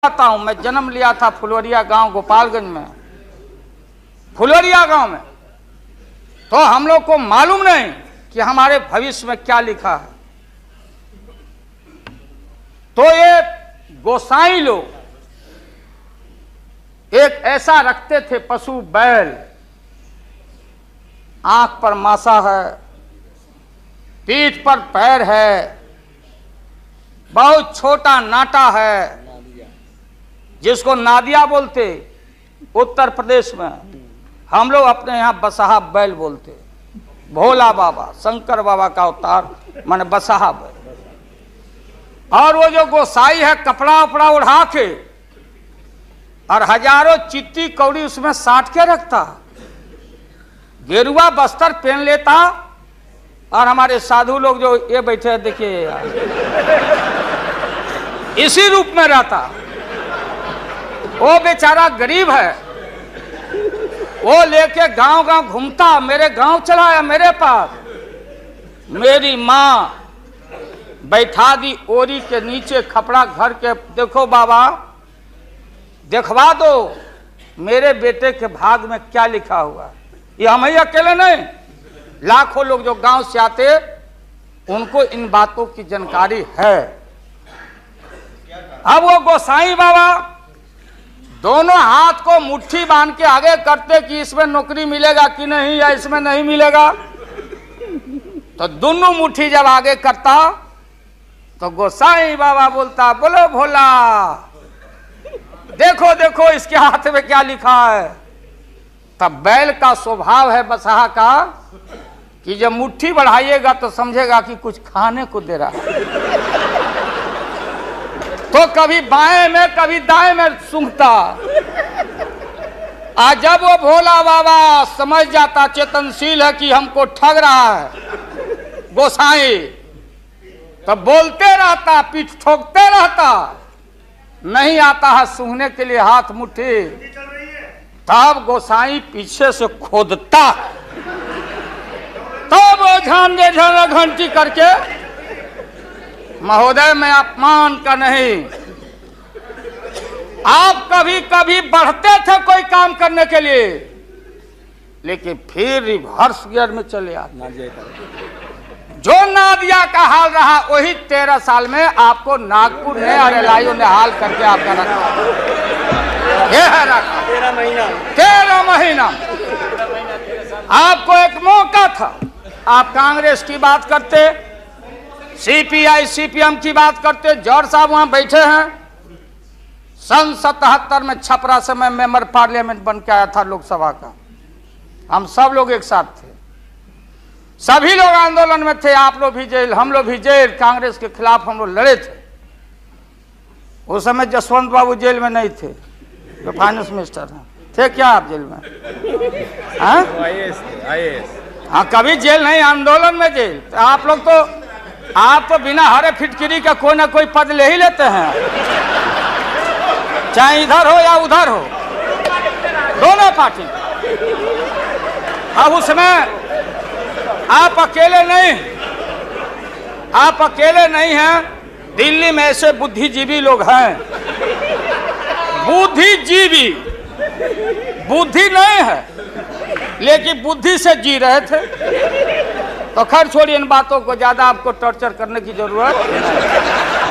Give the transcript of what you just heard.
आता हूं। मैं जन्म लिया था फुलवरिया गांव गोपालगंज में, फुलवरिया गांव में। तो हम लोग को मालूम नहीं कि हमारे भविष्य में क्या लिखा है। तो ये गोसाई लोग एक ऐसा रखते थे पशु बैल, आंख पर मासा है, पीठ पर पैर है, बहुत छोटा नाटा है, जिसको नादिया बोलते उत्तर प्रदेश में। हम लोग अपने यहाँ बसहा बैल बोलते। भोला बाबा शंकर बाबा का अवतार माने बसहा बैल। और वो जो गोसाई है कपड़ा उपड़ा उड़ा के और हजारों चिट्टी कौड़ी उसमें साट के रखता, गेरुआ बस्तर पहन लेता। और हमारे साधु लोग जो ये बैठे हैं देखिए, इसी रूप में रहता। वो बेचारा गरीब है, वो लेके गांव गांव घूमता। मेरे गांव चला आया मेरे पास। मेरी माँ बैठा दी ओरी के नीचे खपड़ा घर के। देखो बाबा, देखवा दो मेरे बेटे के भाग में क्या लिखा हुआ। ये हम ही अकेले नहीं, लाखों लोग जो गांव से आते उनको इन बातों की जानकारी है। अब वो गोसाई बाबा दोनों हाथ को मुट्ठी बांध के आगे करते कि इसमें नौकरी मिलेगा कि नहीं, या इसमें नहीं मिलेगा। तो दोनों मुट्ठी जब आगे करता तो गोसाई बाबा बोलता, बोलो भोला, देखो देखो इसके हाथ में क्या लिखा है। तब बैल का स्वभाव है बसहा का कि जब मुट्ठी बढ़ाइएगा तो समझेगा कि कुछ खाने को दे रहा है। तो कभी बाएं में कभी दाएं में सूंघता। आज जब वो भोला बाबा समझ जाता, चेतनशील है कि हमको ठग रहा है गोसाई, तो बोलते रहता, पीठ ठोकते रहता। नहीं आता है सूंघने के लिए हाथ मुट्ठी, तब गोसाई पीछे से खोदता। तब वो झांझे झांझे घंटी करके, महोदय मैं अपमान का नहीं, आप कभी कभी बढ़ते थे कोई काम करने के लिए, लेकिन फिर रिवर्स गियर में चले आते। जो नादिया का हाल रहा वही 13 साल में आपको नागपुर ने और एलआईओ ने हाल करके आपका रखा। ये है रखा 13 महीना। आपको एक मौका था, आप कांग्रेस की बात करते, सीपीआई सीपीएम की बात करते। जौहर साहब वहां बैठे हैं। सन 77 में छपरा से मैं मेंबर पार्लियामेंट बन के आया था लोकसभा का। हम सब लोग एक साथ थे, सभी लोग आंदोलन में थे। आप लोग भी जेल, हम लोग भी जेल। कांग्रेस के खिलाफ हम लोग लड़े थे। उस समय जसवंत बाबू जेल में नहीं थे, जो फाइनेंस मिनिस्टर हैं। थे क्या आप जेल में? हाँ, कभी जेल नहीं, आंदोलन में जेल। तो आप तो बिना हरे फिटकिरी का कोई ना कोई पद ले ही लेते हैं, चाहे इधर हो या उधर हो, दोनों पार्टी। अब उसमें आप अकेले नहीं हैं। दिल्ली में ऐसे बुद्धिजीवी लोग हैं, बुद्धिजीवी, बुद्धि नहीं है लेकिन बुद्धि से जी रहे थे। तो खैर छोड़िए इन बातों को, ज्यादा आपको टॉर्चर करने की जरूरत नहीं।